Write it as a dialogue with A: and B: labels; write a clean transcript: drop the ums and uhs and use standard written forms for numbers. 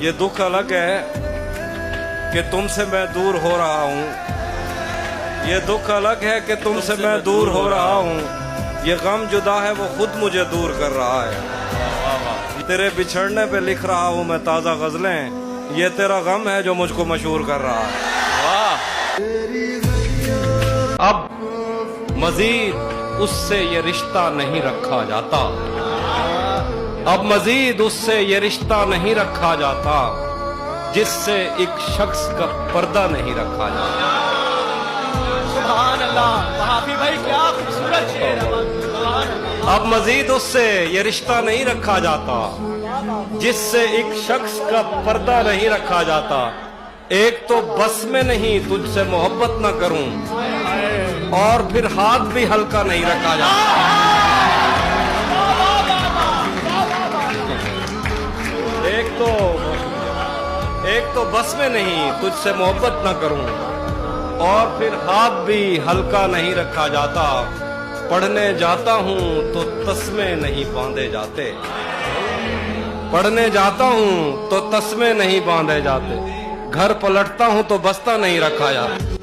A: یہ دکھ الگ ہے کہ تم سے میں دور ہو رہا ہوں، یہ دکھ الگ ہے کہ تم سے میں دور ہو رہا ہوں، یہ غم جدا ہے وہ خود مجھے دور کر رہا ہے۔ تیرے بچھڑنے پہ لکھ رہا ہوں میں تازہ غزلیں، یہ تیرا غم ہے جو مجھ کو مشہور کر رہا ہے۔ اب مزید اس سے یہ رشتہ نہیں رکھا جاتا، اب مزید اس سے یہ رشتہ نہیں رکھا جاتا جس سے ایک شخص کا پردہ نہیں رکھا جاتا۔
B: سبحان اللہ، صحافی بھائی کیا خوبصورت شعر ہے۔ سبحان اللہ۔
A: اب مزید اس سے یہ رشتہ نہیں رکھا جاتا جس سے ایک شخص کا پردہ نہیں رکھا جاتا۔ ایک تو بس میں نہیں تجھ سے محبت نہ کروں، اور پھر ہاتھ بھی ہلکا نہیں رکھا جاتا۔ ایک تو بس میں نہیں تجھ سے محبت نہ کروں، اور پھر ہاتھ بھی ہلکا نہیں رکھا جاتا۔ پڑھنے جاتا ہوں تو تسمے نہیں باندھے جاتے، پڑھنے جاتا ہوں تو تسمے نہیں باندھے جاتے، گھر پلٹتا ہوں تو بستہ نہیں رکھا جاتا۔